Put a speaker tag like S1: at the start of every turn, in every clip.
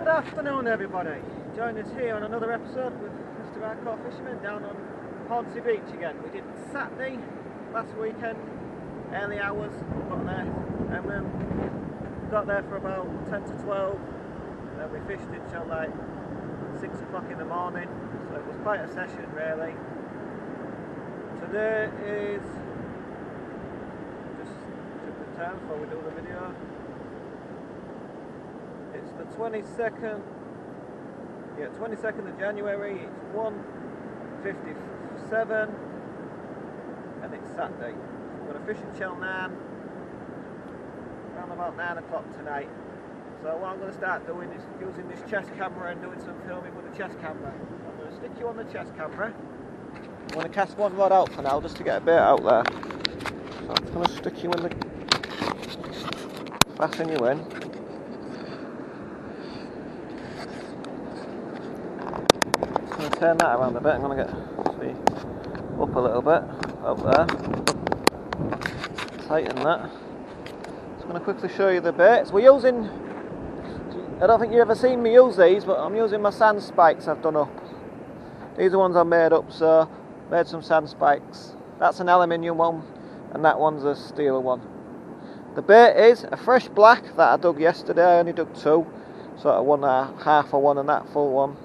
S1: Good afternoon, everybody. Join us here on another episode with Mr. Hardcore Fisherman down on Hornsea Beach again. We did Saturday last weekend, early hours, got there, and got there for about 10 to 12. Then we fished until like 6 o'clock in the morning, so it was quite a session really. Today is just took the time before we do the video. It's the 22nd of January, it's 1:57 and it's Saturday. We're going to fish in Cheltenham around about 9 o'clock tonight. So what I'm going to start doing is using this chest camera and doing some filming with the chest camera. I'm going to stick you on the chest camera. I'm going to cast one rod out for now just to get a bit out there. So I'm just going to stick you in the... fasten you in. Turn that around a bit. I'm going to get up a little bit, up there, tighten that. Just going to quickly show you the baits. We're using, I don't think you've ever seen me use these, but I'm using my sand spikes I've done up. These are ones I made up, so made some sand spikes. That's an aluminium one and that one's a steel one. The bait is a fresh black that I dug yesterday. I only dug two, so I won half of one and that full one.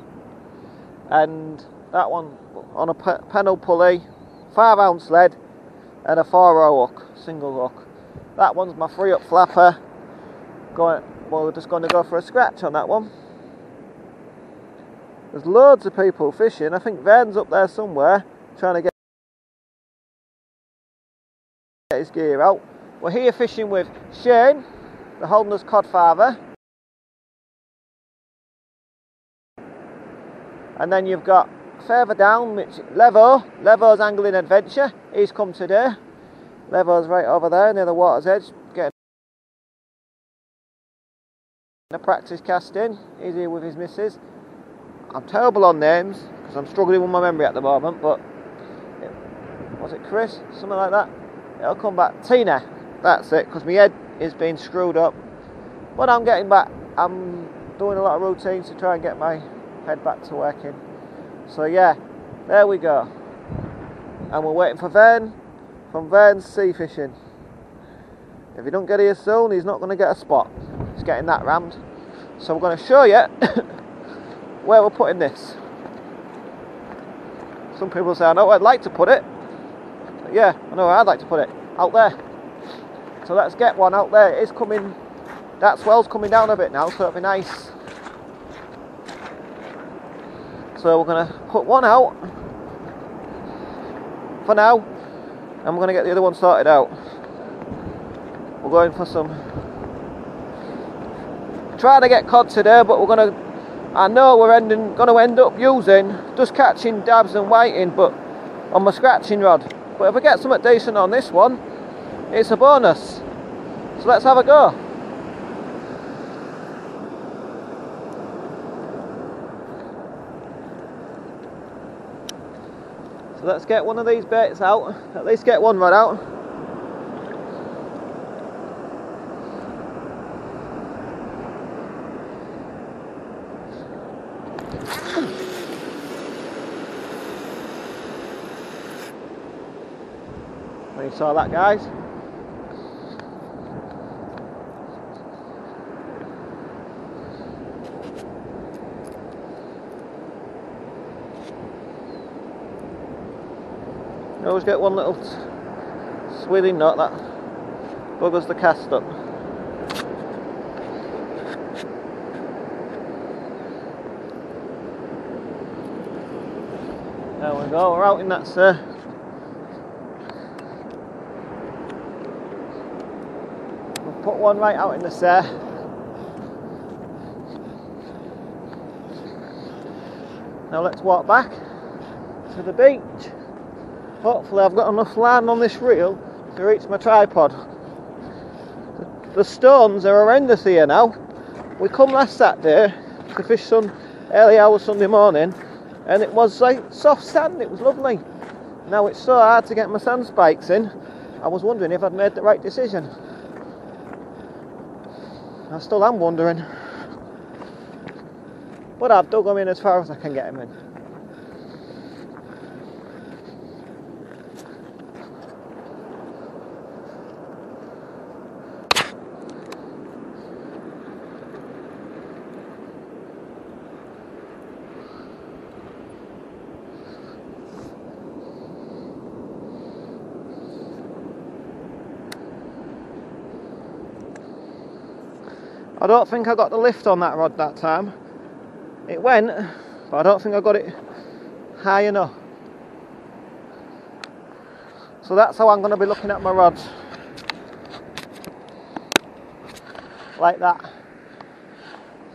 S1: And that one on a pennel pulley, 5-ounce lead and a 4-row hook, single hook. That one's my free up flapper. We're just going to go for a scratch on that one. There's loads of people fishing. I think Vern's up there somewhere trying to get his gear out. We're here fishing with Shane, the Holderness cod father. And then you've got further down, which Levo's Angling Adventure. He's come today. Levo's right over there near the water's edge, getting a practice casting. He's here with his missus. I'm terrible on names because I'm struggling with my memory at the moment, but was it Chris? Something like that. It'll come back. Tina, that's it, because my head is being screwed up. But I'm getting back. I'm doing a lot of routines to try and get my head back to working. So yeah, there we go. And we're waiting for Vern from Vern's Sea Fishing. If he don't get here soon, he's not going to get a spot. He's getting that rammed. So we're going to show you where we're putting this. Some people say, I know where I'd like to put it. But yeah, I know where I'd like to put it. Out there. So let's get one out there. It is coming, that swell's coming down a bit now, so it'll be nice. So we're going to put one out for now, and we're going to get the other one sorted out. We're going for some, trying to get cod today, but we're going to, I know we're going to end up using, just catching dabs and whiting, but on my scratching rod. But if I get something decent on this one, it's a bonus. So let's have a go. So let's get one of these baits out, at least get one rod out. Well, you saw that, guys. You always get one little swirling knot that buggers the cast up. There we go, we're out in that, sir. We'll put one right out in the sir. Now let's walk back to the beach. Hopefully I've got enough line on this reel to reach my tripod. The stones are horrendous here now. We come last Saturday to fish some early hours Sunday morning and it was like soft sand, it was lovely. Now it's so hard to get my sand spikes in. I was wondering if I'd made the right decision. I still am wondering. but I've dug them in as far as I can get them in. I don't think I got the lift on that rod that time. It went, but I don't think I got it high enough. So that's how I'm going to be looking at my rods. Like that.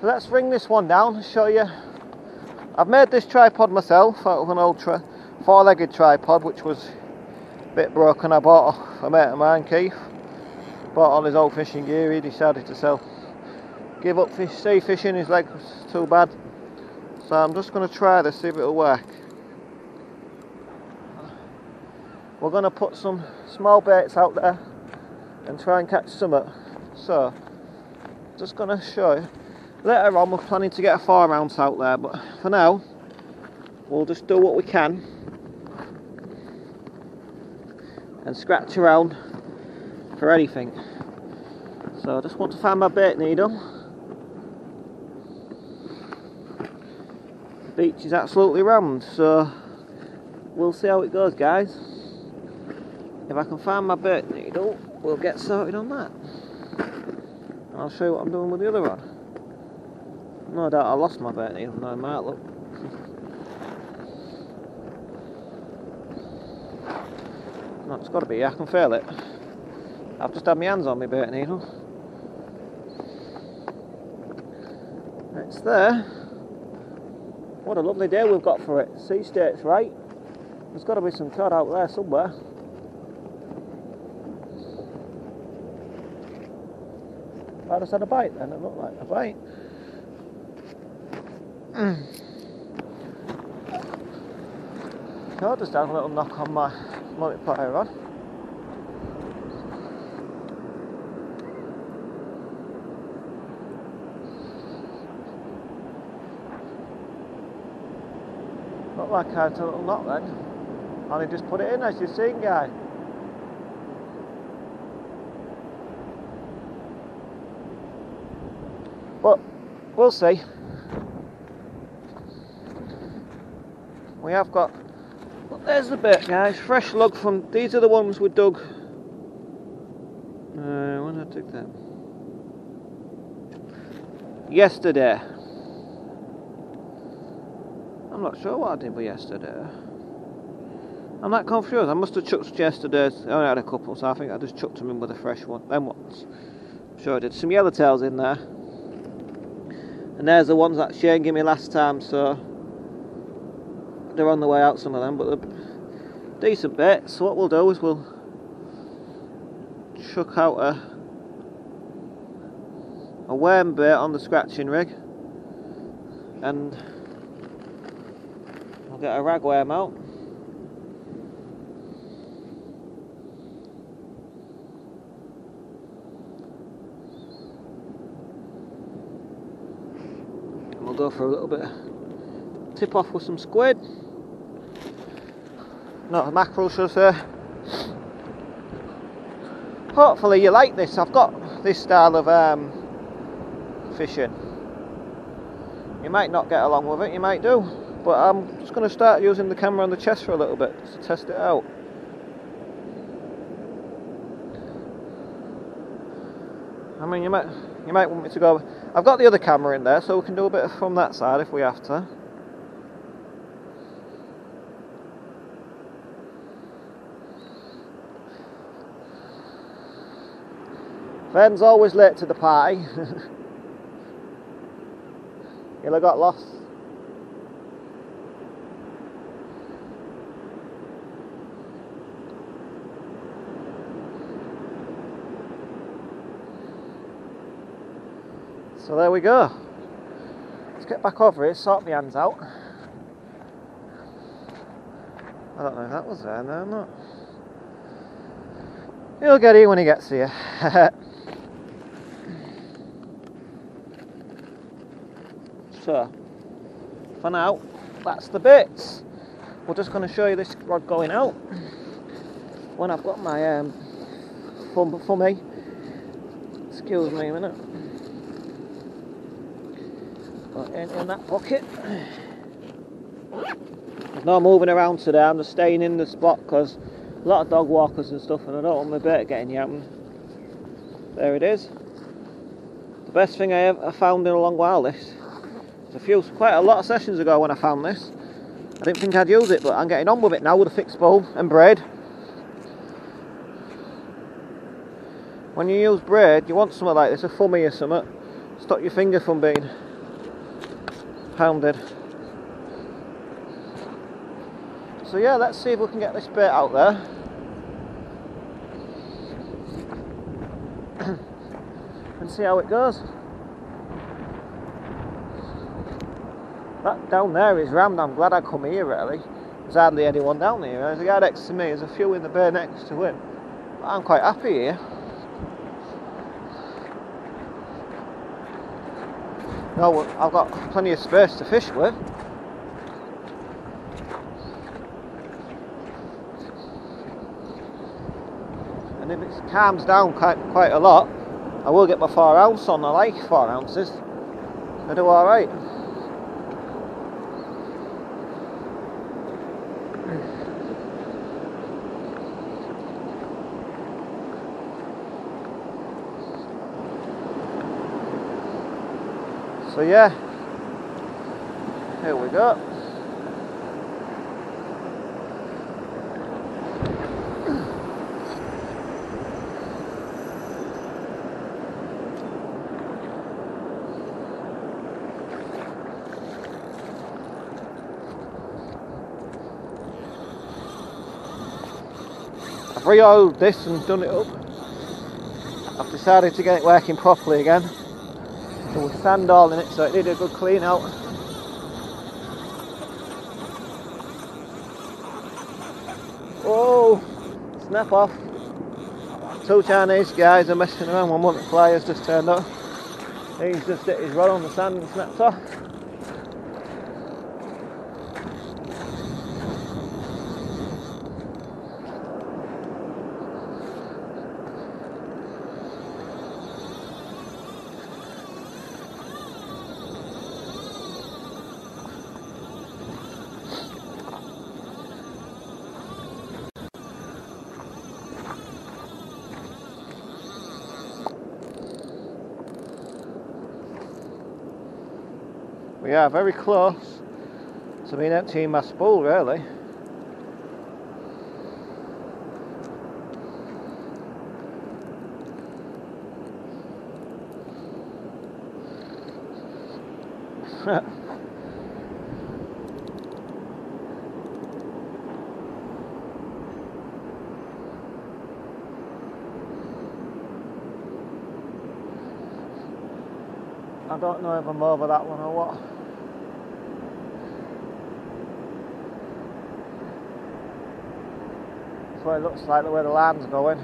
S1: So let's bring this one down and show you. I've made this tripod myself out of an old four-legged tripod, which was a bit broken. I bought off a mate of mine, Keith. Bought all his old fishing gear, he decided to sell. Give up sea fishing, his leg was too bad. So I'm just going to try this, see if it'll work. We're going to put some small baits out there and try and catch something. So, just going to show you. Later on we're planning to get a 4-ounce out there, but for now we'll just do what we can and scratch around for anything. So I just want to find my bait needle. The beach is absolutely rammed, so we'll see how it goes, guys. If I can find my bait needle, we'll get started on that. And I'll show you what I'm doing with the other rod. No doubt I lost my bait needle, no might look. No, it's got to be here, I can feel it. I've just had my hands on my bait needle. It's there. What a lovely day we've got for it. Sea state's right. There's got to be some cod out there somewhere. I just had a bite then, it looked like a bite. I just had a little knock on my multiplier rod. Looked like I had a little knock then. Only just put it in, as you've seen, guy. But we'll see. We have got. But there's the bait, guys. Fresh lug from. These are the ones we dug. When did I dig them? Yesterday. I'm not sure what I did with yesterday. I'm that confused. I must have chucked yesterday's. I only had a couple, so I think I just chucked them in with a fresh one. Them ones. I'm sure I did. Some yellowtails in there. And there's the ones that Shane gave me last time, so they're on the way out, some of them, but they're decent bits. So what we'll do is we'll chuck out a worm bait on the scratching rig, and we'll get a ragworm out. And we'll go for a little bit of tip off with some squid. Not a mackerel, should I say. Hopefully you like this. I've got this style of fishing. You might not get along with it, you might do. But I'm just going to start using the camera on the chest for a little bit to test it out. I mean, you might want me to go. I've got the other camera in there, so we can do a bit from that side if we have to. Vern's always late to the party. He'll have got lost. So there we go. Let's get back over here, sort my hands out. I don't know if that was there, no, I'm not. He'll get here when he gets here. So, for now, that's the bits. We're just going to show you this rod going out when I've got my thummy. Excuse me a minute. Got it in that pocket. There's no moving around today, I'm just staying in the spot because a lot of dog walkers and stuff, and I don't want my bait getting yapped. There it is. The best thing I found in a long while, this. Quite a lot of sessions ago when I found this. I didn't think I'd use it, but I'm getting on with it now with a fixed bowl and braid. When you use braid, you want something like this, a thummy or something. Stop your finger from being pounded. So yeah, let's see if we can get this bait out there. And see how it goes. That down there is rammed. I'm glad I come here really. There's hardly anyone down here. There's a guy next to me, there's a few in the bay next to him. But I'm quite happy here. No, I've got plenty of space to fish with. And if it calms down quite a lot, I will get my 4 ounce on. I like 4 ounces. I do alright. So yeah, here we go. I've re-oiled this and done it up. I've decided to get it working properly again. There was sand all in it, so it needed a good clean out. Oh, snap off. 2 Chinese guys are messing around. One month flyer's just turned up. He's just hit his rod on the sand and snapped off. We are very close to being emptying my spool, really. I don't know if I'm over that one or what. That's what it looks like, the way the line's going.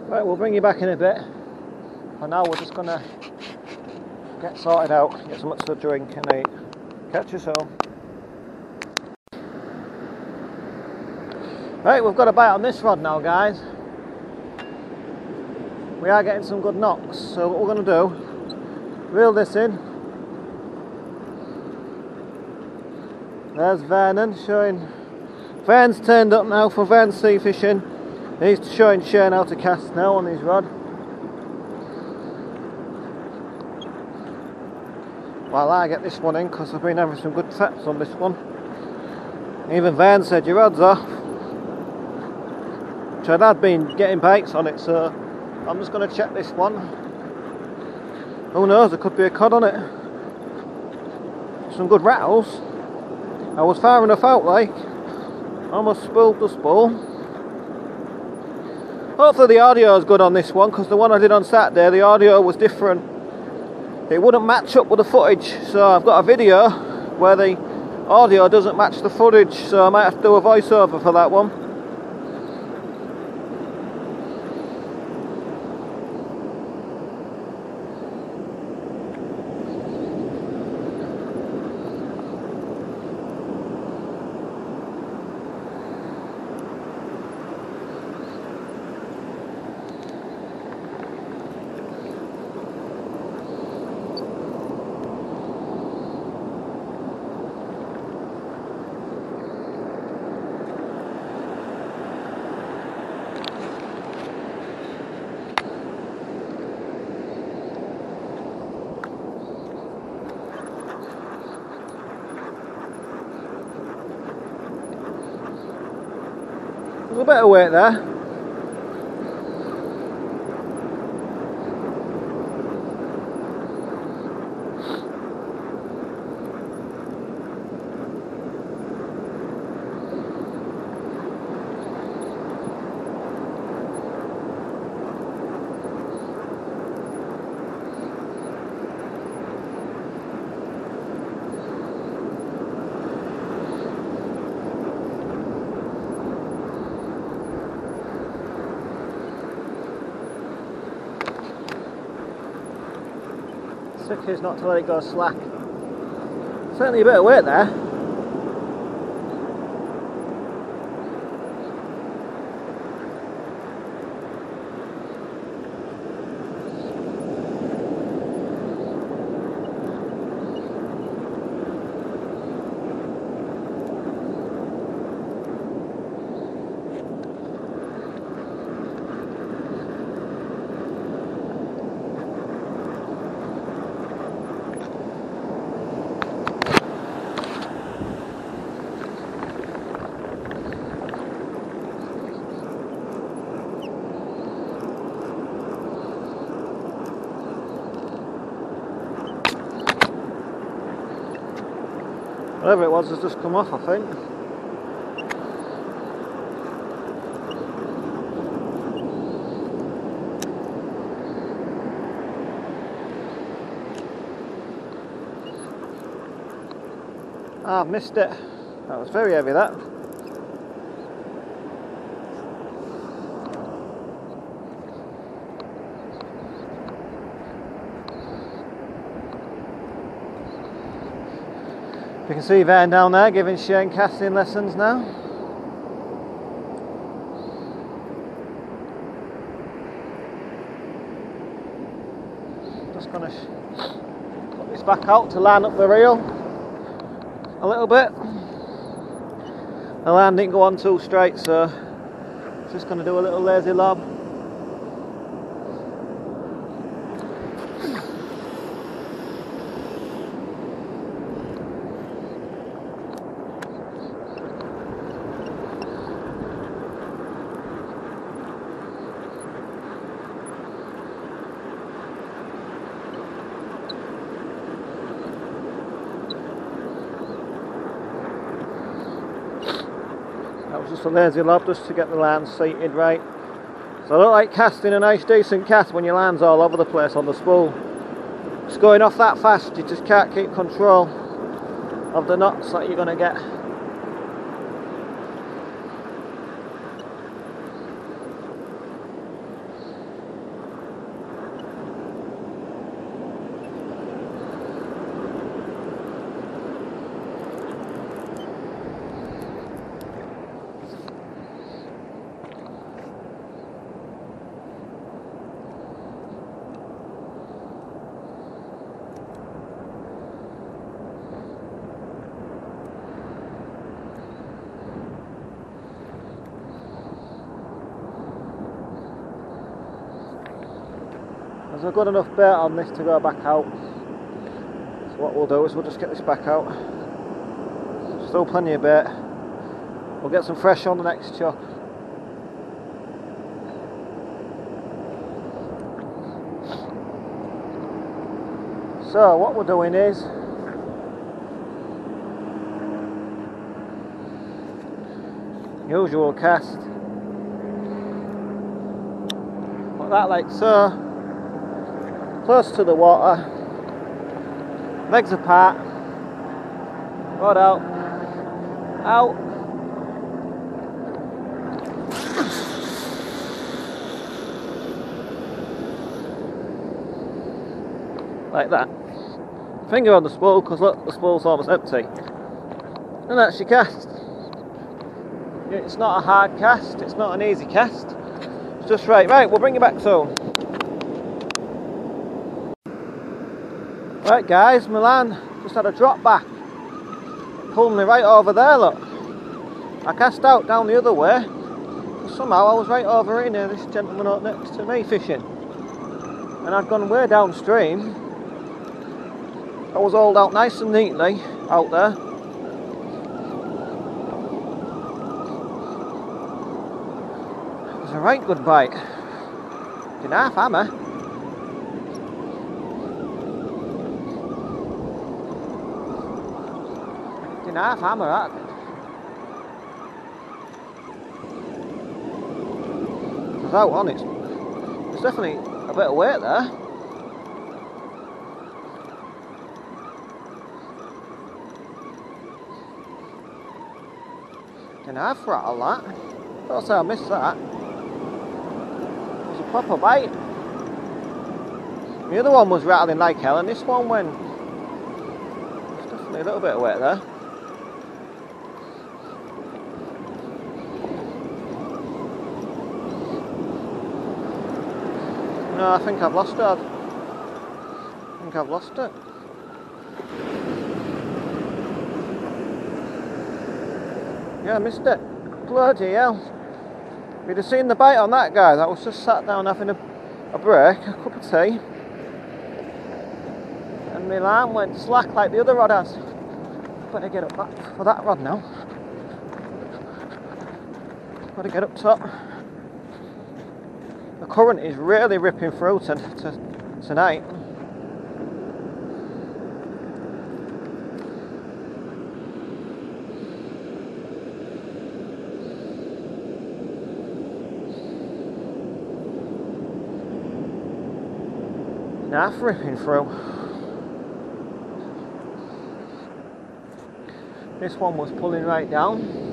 S1: Right, we'll bring you back in a bit. For now, we're just gonna get sorted out, get something to drink and eat. Catch you soon. Right, we've got a bite on this rod now, guys. We are getting some good knocks, so what we're gonna do, reel this in, There's Vernon showing. Vern's turned up now for Vern sea fishing. He's showing Shane how to cast now on his rod. While I get this one in, because I've been having some good traps on this one. Even Vern said your rod's off. Which I had been getting baits on it, so I'm just going to check this one. Who knows, there could be a cod on it. Some good rattles. I was far enough out, like. Almost spooled the spool. Hopefully the audio is good on this one, because the one I did on Saturday, the audio was different. It wouldn't match up with the footage, so I've got a video where the audio doesn't match the footage, so I might have to do a voiceover for that one. There's a bit of weight there. Trick is not to let it go slack. Certainly a bit of weight there. Whatever it was has just come off, I think. Ah, I've missed it. That was very heavy, that. You can see Vern down there giving Shane casting lessons now. Just going to put this back out to line up the reel a little bit. The line didn't go on too straight, so just going to do a little lazy lob. That was just a lazy lob just to get the line seated right. So I don't like casting a nice decent cast when your line's all over the place on the spool. Just going off that fast, you just can't keep control of the knots that you're going to get. There's a good enough bait on this to go back out. So what we'll do is we'll just get this back out. Still plenty of bait. We'll get some fresh on the next chuck. So what we're doing is usual cast. Put that like so, close to the water, legs apart, rod out, out. Like that. Finger on the spool, because look, the spool's almost empty. And that's your cast. It's not a hard cast, it's not an easy cast. It's just right. Right, we'll bring you back soon. Right guys, Milan just had a drop back. It pulled me right over there, look. I cast out down the other way. Somehow I was right over here near this gentleman up next to me fishing. And I'd gone way downstream. I was hauled out nice and neatly out there. It was a right good bite. Didn't half hammer. Didn't half hammer that. It was out on it. There's definitely a bit of weight there. Didn't half rattle that. Don't say I missed that. It was a proper bite. The other one was rattling like hell, and this one went. There's definitely a little bit of weight there. No, I think I've lost it. I think I've lost it. Yeah, I missed it. Bloody hell. If you'd have seen the bite on that guy, that was just sat down having a break, a cup of tea. And my line went slack like the other rod has. Better get up back for that rod now. Gotta get up top. The current is really ripping through tonight. Half ripping through. This one was pulling right down.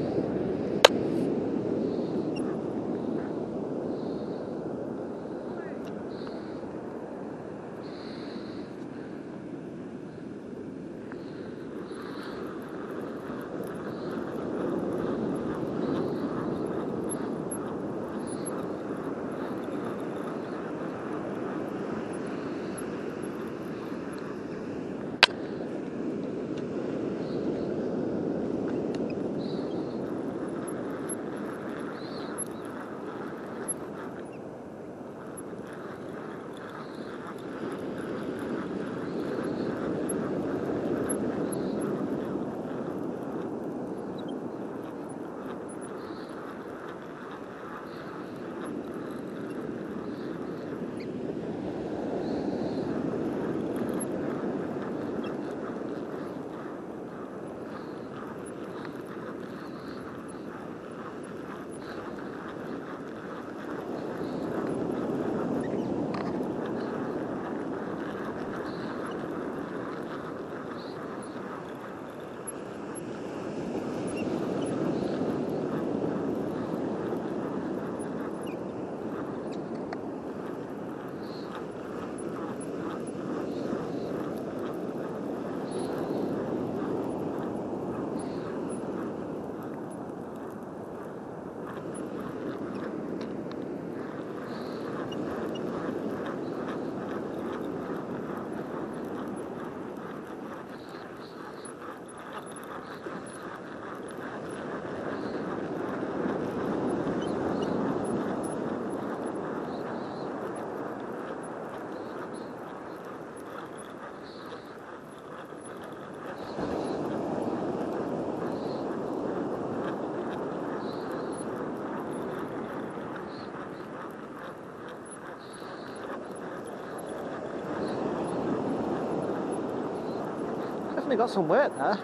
S1: Definitely got some weight there.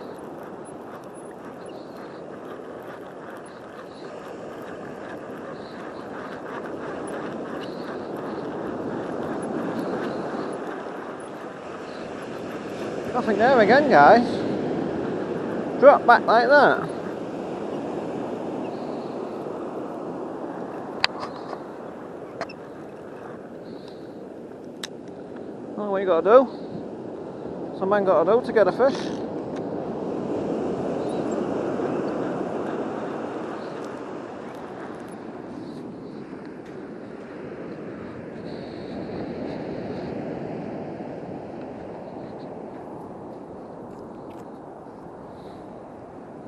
S1: Nothing there again, guys. Drop back like that. Oh, what you got to do? Some man got to do to get a fish.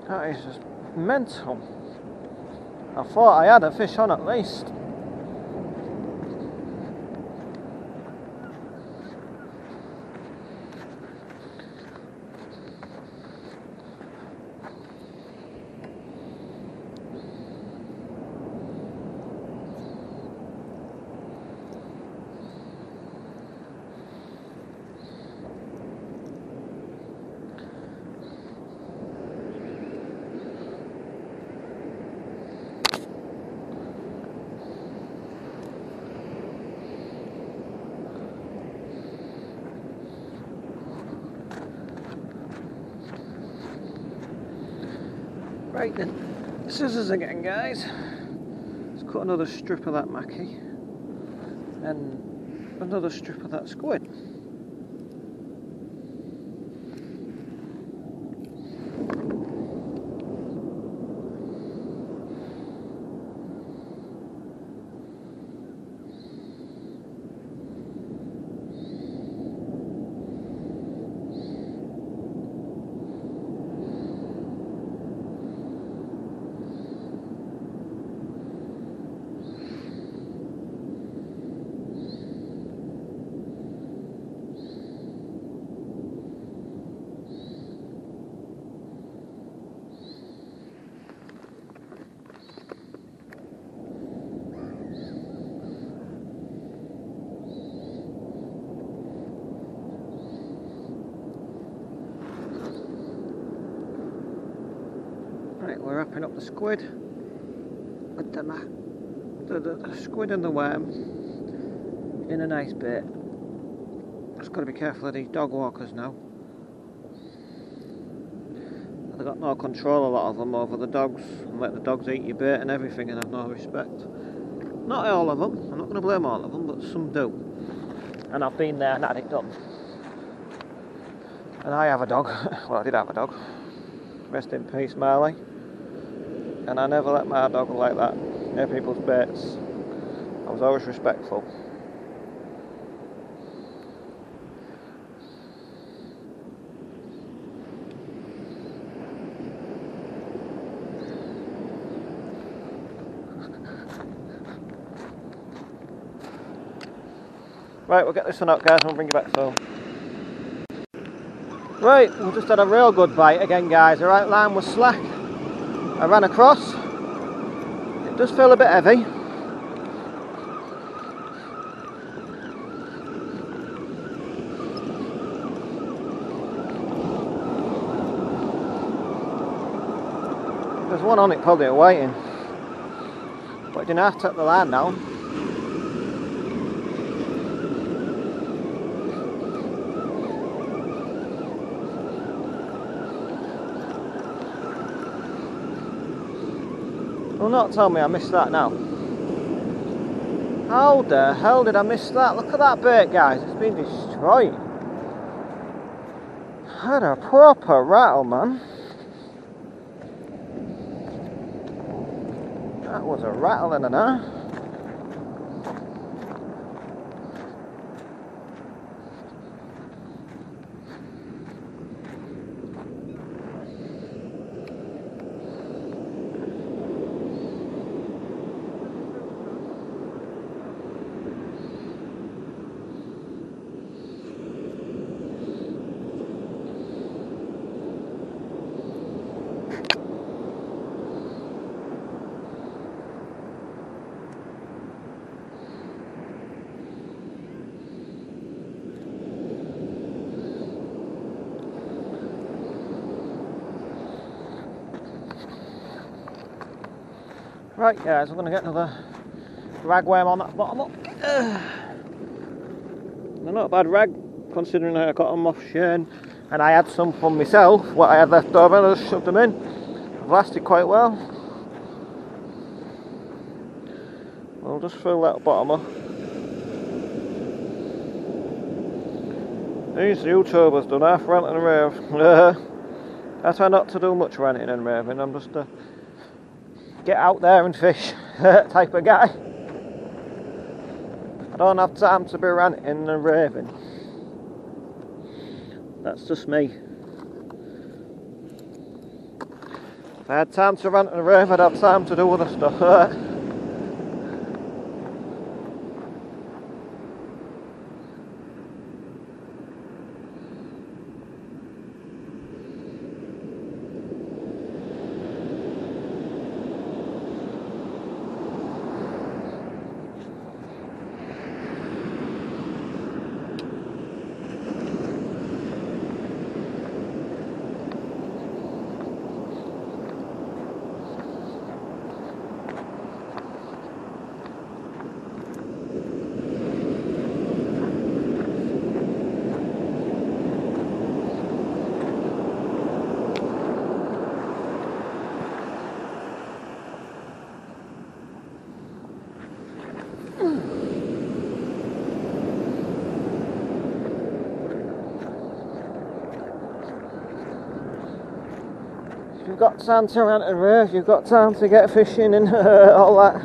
S1: That is just mental. I thought I had a fish on at least. Right then, scissors again, guys. Let's cut another strip of that mackie and another strip of that squid. Right, we're wrapping up the squid with the squid and the worm in a nice bit. Just got to be careful of these dog walkers now. They've got no control, a lot of them, over the dogs, and let the dogs eat your bait and everything and have no respect. Not all of them, I'm not going to blame all of them, but some do. And I've been there and had it done. And I have a dog, well I did have a dog, rest in peace Marley. And I never let my dog like that near people's baits. I was always respectful. Right, we'll get this one out, guys, and we'll bring you back soon. Right, we just had a real good bite again, guys. The right line was slack. I ran across. It does feel a bit heavy. There's one on it probably waiting. But I didn't have to take the line down. Well, not tell me I missed that now. How the hell did I miss that? Look at that bait, guys. It's been destroyed. Had a proper rattle, man. That was a rattle and a half. Right, guys, I'm going to get another ragworm on that bottom up. They're not a bad rag, considering I got them off Shane, and I had some from myself, what I had left over, and I just shoved them in. They've lasted quite well. I'll just fill that bottom up. These YouTubers done half ranting and rave. I try not to do much ranting and raving, I'm just a get out there and fish type of guy. I don't have time to be ranting and raving. That's just me. If I had time to rant and rave, I'd have time to do other stuff. If you've got time to rant and rave, you've got time to get fishing and all that.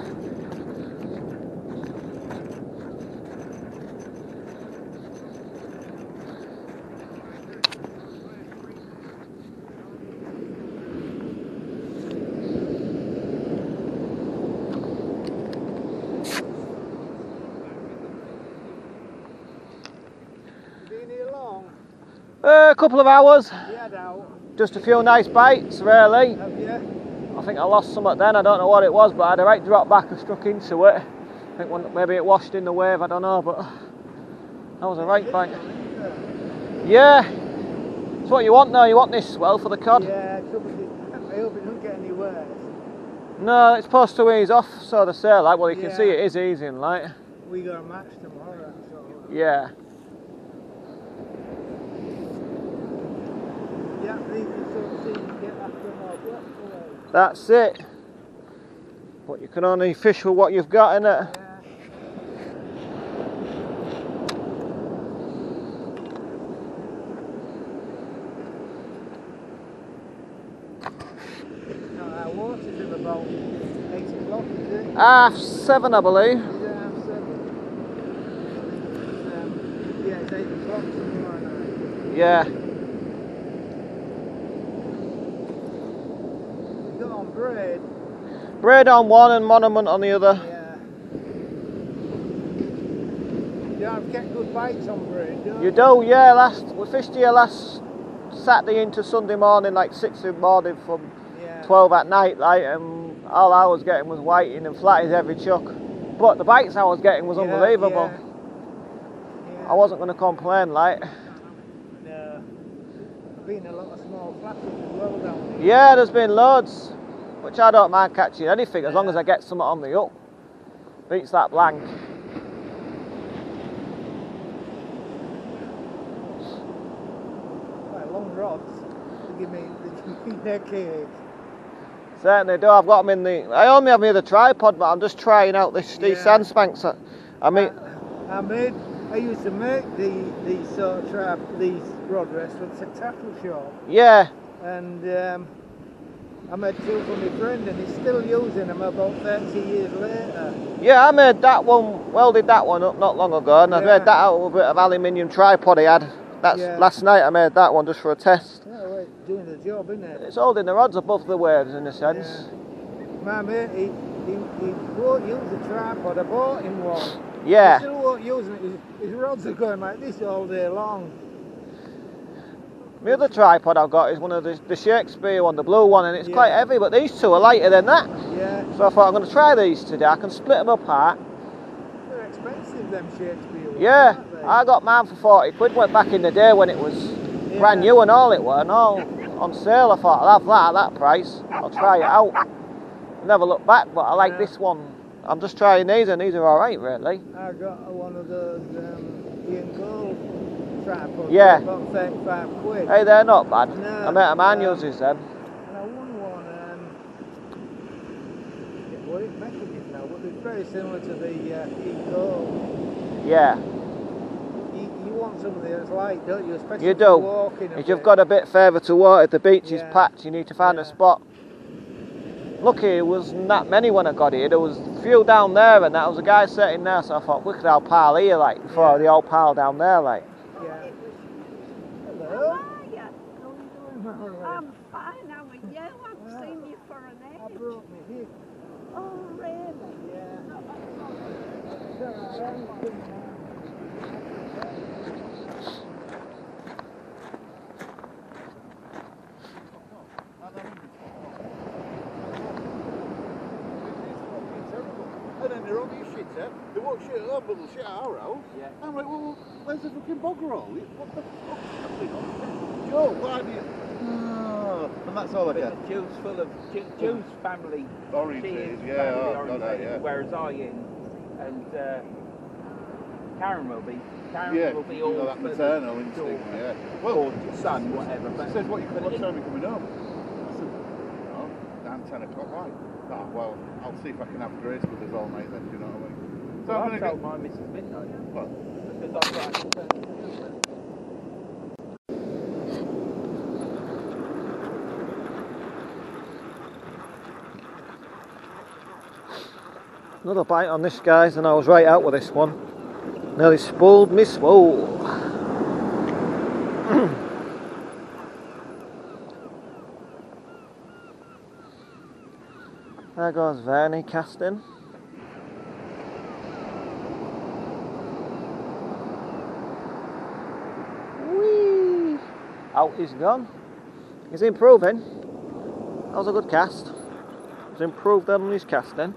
S2: Been here long?
S1: A couple of hours.
S2: Yeah, now.
S1: Just a few nice bites, really.
S2: Have you?
S1: I think I lost some then, I don't know what it was, but I had a right drop back and struck into it. I think maybe it washed in the wave, I don't know, but that was a right bite. Yeah, it's what you want though, you want this swell for the cod.
S2: Yeah, I hope it don't get any worse.
S1: No, it's supposed to ease off, so they say, like, well you can
S2: Yeah.
S1: see it is easing, like.
S2: We got a match tomorrow, so.
S1: Yeah.
S2: Yeah, please see you get after more black away.
S1: That's it. But you can only fish with what you've got, innit?
S2: Yeah. No, our water's in about 8 o'clock, is it?
S1: 7:30, I believe.
S2: Is it 7:30? Yeah, it's 8 o'clock tomorrow night.
S1: Yeah.
S2: We got on braid.
S1: Braid on one and monument on the other.
S2: Yeah. Yeah, I've kept good bites on braid, don't
S1: You do, yeah. We fished here last Saturday into Sunday morning, like 6 in the morning from
S2: Yeah.
S1: 12 at night, like, and all I was getting was whiting and flatties every chuck. But the bites I was getting was unbelievable.
S2: Yeah.
S1: I wasn't going to complain, like.
S2: No. I've been a lot of small flappers as well down here.
S1: Yeah, there's been loads, which I don't mind catching anything as long as I get something on the hook. Beats that blank.
S2: Quite long rods to give me their cage.
S1: Certainly do. I've got them in the. I only have me the tripod, but I'm just trying out these sand spanks. I mean,
S2: I used to make these sort of these rod rests at the tackle shop,
S1: yeah.
S2: and I made 2 for my friend, and he's still using them about 30 years later.
S1: Yeah, I made that one, welded that one up not long ago, and I made that out of a bit of aluminium tripod I had. That's last night I made that one just for a test.
S2: Yeah, well, it's doing the job, isn't it?
S1: It's holding the rods above the waves in a sense.
S2: Yeah. My mate, he won't use a tripod. I bought him one.
S1: Yeah.
S2: He still won't use it. His rods are going like this all day long.
S1: The other tripod I've got is one of the Shakespeare one, the blue one, and it's quite heavy, but these two are lighter than that.
S2: Yeah.
S1: So I thought I'm going to try these today. I can split them apart.
S2: They're expensive, them Shakespeare ones.
S1: Yeah,
S2: aren't they?
S1: I got mine for 40 quid, went back in the day when it was brand new and all it were, and all on sale. I thought I'll have that at that price. I'll try it out. never looked back, but I like
S2: Yeah.
S1: this one. I'm just trying these, and these are alright, really.
S2: I got one of those Ian Gold tripods.
S1: Yeah.
S2: About 35 quid.
S1: Hey, they're not bad.
S2: No,
S1: I met a man uses them.
S2: And I won one. Well, it's making it now, but it's very similar to the Ian Gold.
S1: Yeah.
S2: You want something that's light, don't you? Especially
S1: You
S2: if you're
S1: do.
S2: walking a
S1: If you've
S2: bit.
S1: got a bit further to walk, if the beach is
S2: Yeah.
S1: packed, you need to find a
S2: Yeah.
S1: spot. Lucky it wasn't that many when I got here. There was a few down there, and that was a guy sitting there, so I thought we could all pile here, like, before
S2: Yeah.
S1: the old pile down there, like.
S2: Yeah.
S3: How
S2: Hello.
S3: are you?
S2: How are you doing?
S3: I'm fine, how are you? I've seen you for an
S2: I
S3: age.
S2: broke my hip.
S3: Oh, really?
S2: Yeah.
S3: Oh, that's all right.
S2: It's all right.
S4: And then they're on these shit there. They won't shit up, but they'll shit our house.
S5: Yeah.
S4: I'm like, well, where's the fucking bugger hole? What the fuck's happening on? Joe, why do you? Oh, and that's all I get.
S5: Joe's full of Joe's family.
S4: Oriented,
S5: she is
S4: yeah,
S5: family
S4: oh, God,
S5: oriented,
S4: yeah.
S5: whereas I am, and Karen will be. Karen
S4: Yeah,
S5: will be
S4: you
S5: all
S4: know, that
S5: for the
S4: maternal instinct,
S5: daughter,
S4: yeah.
S5: or son, whatever.
S4: She
S5: But
S4: says, what time are you coming home? I said, oh, down 10 o'clock, right? Oh, well, I'll see if I can have Grace with us all night then, do you know what I mean? So
S5: well,
S4: I'm
S5: I
S4: going to
S5: told my Mrs. Midnight
S4: What?
S5: because I've got to turn to you.
S1: Another bite on this, guys, and I was right out with this one. Nearly spoiled me swole. There goes Vernie casting. Whee! Out he's gone. He's improving. That was a good cast. He's improved on his casting.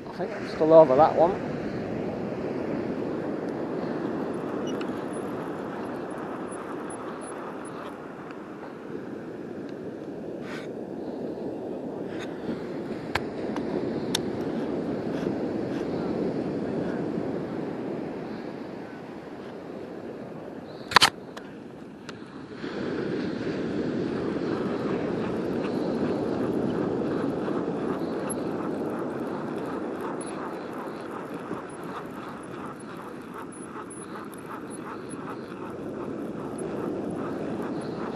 S1: I think I'm still over that one.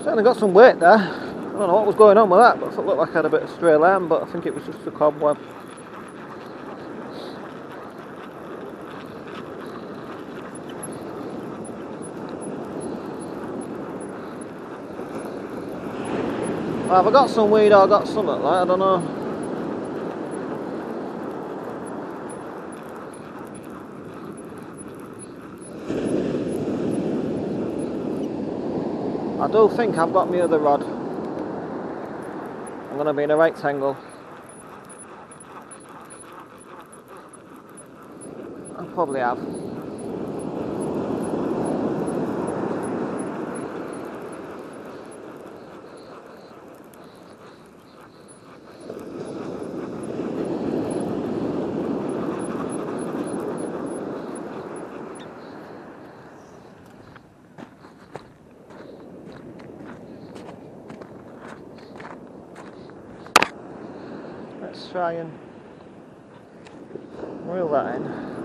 S1: Certainly got some weight there. I don't know what was going on with that, but it looked like I had a bit of stray lamb, but I think it was just a cobweb. Well, have I got some weed or I got something like, I don't know. I do think I've got my other rod. I'm going to be in a right angle. I probably have. Let's try and reel that in.